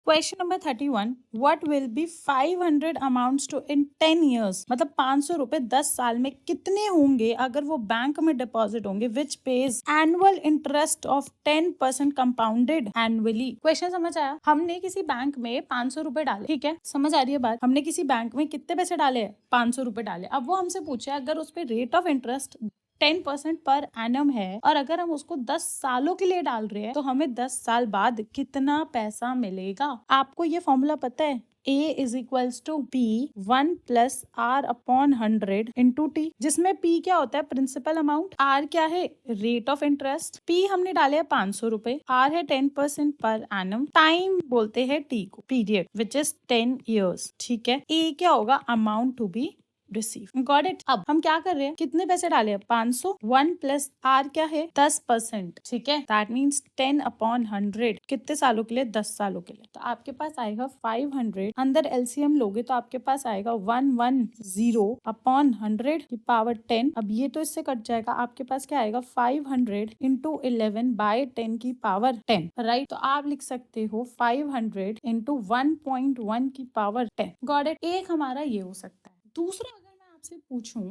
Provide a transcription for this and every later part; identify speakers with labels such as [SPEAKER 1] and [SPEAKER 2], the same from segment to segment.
[SPEAKER 1] Question number 31, what will be 500 amounts to in 10 years, मतलब 500 रुपए 10 साल में कितने होंगे अगर वो बैंक में डिपॉजिट होंगे, which pays annual interest of 10% compounded annually. Question समझ आया? हमने किसी बैंक में 500 रुपए डाले, ठीक है, समझ आ रही है बात? हमने किसी बैंक में कितने पैसे डाले? 500 रुपए डाले। अब वो हमसे पूछा अगर उस पर rate of interest 10% per annum है और अगर हम उसको 10 सालों के लिए डाल रहे हैं तो हमें 10 साल बाद कितना पैसा मिलेगा। आपको ये फॉर्मूला पता है? A is equals to P 1 plus R upon 100 into T, जिसमें P क्या होता है? Principal amount. R क्या है? Rate of interest. P हमने डाले है 500 रुपए, R है 10% पर एनम, टाइम बोलते हैं T को, पीरियड विच इज 10 ईयर्स, ठीक है। A क्या होगा? Amount to be receive. Got it? अब हम क्या कर रहे हैं? कितने पैसे डाले हैं? 500। 1 प्लस आर क्या है? 10%, ठीक है। दैट मीन्स 10 अपॉन 100 कितने सालों के लिए? 10 सालों के लिए। तो आपके पास आएगा 500, अंदर एलसीएम लोगे तो आपके पास आएगा 110 अपॉन 100 की पावर 10। अब ये तो इससे कट जाएगा, आपके पास क्या आएगा? 500 इंटू 11 बाय 10 की पावर 10, राइट। तो आप लिख सकते हो 500 इंटू 1.1 की पावर 10। Got it? एक हमारा ये हो सकता है। दूसरा, अगर मैं आपसे पूछूं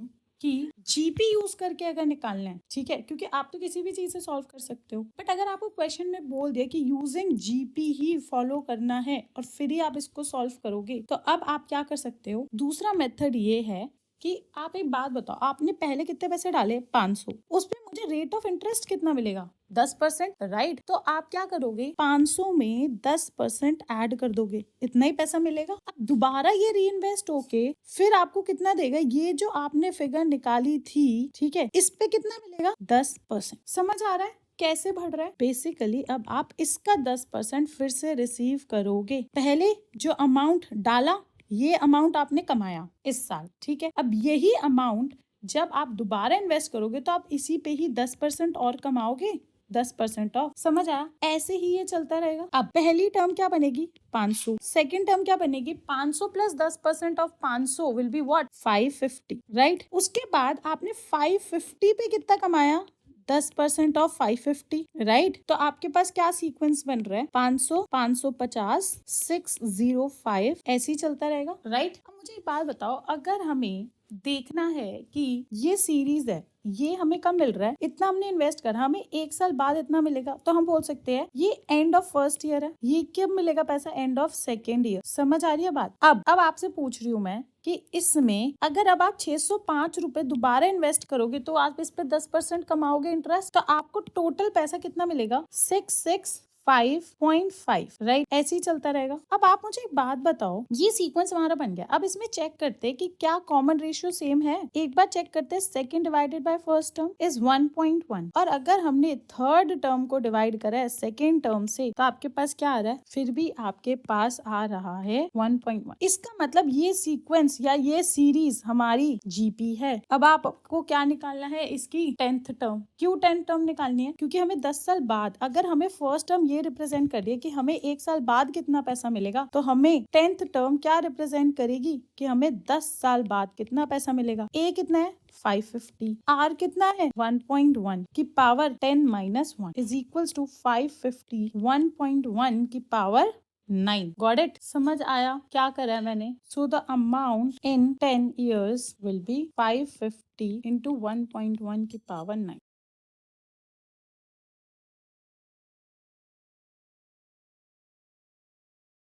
[SPEAKER 1] कि जीपी यूज करके अगर निकालना है, ठीक है, क्योंकि आप तो किसी भी चीज से सॉल्व कर सकते हो, बट अगर आपको क्वेश्चन में बोल दिया कि यूजिंग जीपी ही फॉलो करना है और फिर ही आप इसको सॉल्व करोगे, तो अब आप क्या कर सकते हो? दूसरा मेथड ये है कि आप एक बात बताओ, आपने पहले कितने पैसे डाले? 500, उस पे मुझे रेट ऑफ इंटरेस्ट कितना मिलेगा? 10%, राइट। तो आप क्या करोगे? 500 में 10% ऐड कर दोगे, इतना ही पैसा मिलेगा। अब दोबारा ये री इन्वेस्ट होके फिर आपको कितना देगा? ये जो आपने फिगर निकाली थी, ठीक है, इस पे कितना मिलेगा? 10%। समझ आ रहा है कैसे बढ़ रहा है? बेसिकली अब आप इसका 10% फिर से रिसीव करोगे। पहले जो अमाउंट डाला, ये अमाउंट आपने कमाया इस साल, ठीक है। अब यही अमाउंट जब आप दोबारा इन्वेस्ट करोगे तो आप इसी पे ही 10% और कमाओगे, 10% ऑफ। समझ आया? ऐसे ही ये चलता रहेगा। अब पहली टर्म क्या बनेगी? 500। सेकेंड टर्म क्या बनेगी? 500 plus 10% of 500 will be what? 550, right. उसके बाद आपने 550 पे कितना कमाया? 10% ऑफ 550, राइट। तो आपके पास क्या सीक्वेंस बन रहा है? 500, 550, 605, ऐसे ही चलता रहेगा, राइट। अब मुझे एक बात बताओ, अगर हमें देखना है कि ये सीरीज है, ये हमें कब मिल रहा है? इतना हमने इन्वेस्ट करा, हमें एक साल बाद इतना मिलेगा, तो हम बोल सकते हैं ये एंड ऑफ फर्स्ट ईयर है। ये कब मिलेगा पैसा? End of second year. समझ आ रही है बात? अब आपसे पूछ रही हूँ मैं कि इसमें अगर अब आप 605 रुपए दोबारा इन्वेस्ट करोगे तो आप इस पे 10% कमाओगे इंटरेस्ट, तो आपको टोटल पैसा कितना मिलेगा? 665.5, राइट। ऐसे ही चलता रहेगा। अब आप मुझे एक बात बताओ, ये सीक्वेंस हमारा बन गया। अब इसमें चेक करते हैं कि क्या कॉमन रेशियो सेम है। एक बार चेक करते हैं, second divided by first term is 1.1, और अगर हमने थर्ड टर्म को डिवाइड करा है सेकेंड टर्म से तो आपके पास क्या आ रहा है? फिर भी आपके पास आ रहा है 1.1। इसका मतलब ये सीक्वेंस या ये सीरीज हमारी जीपी है। अब आपको क्या निकालना है? इसकी 10th टर्म। क्यों 10th टर्म निकालनी है? क्योंकि हमें 10 साल बाद, अगर हमें फर्स्ट टर्म ये रिप्रेजेंट कर रही है कि हमें एक साल बाद कितना पैसा मिलेगा, तो हमें 10th टर्म क्या रिप्रेजेंट करेगी कि हमें 10 साल बाद कितना पैसा मिलेगा। ए कितना है? 550। आर कितना है? 1.1 की power 10 minus 1 is equals to 550 1.1 की पावर 9। Got it? समझ आया क्या करा है मैंने? So the amount in 10 years will be 550 into 1.1 की पावर 9।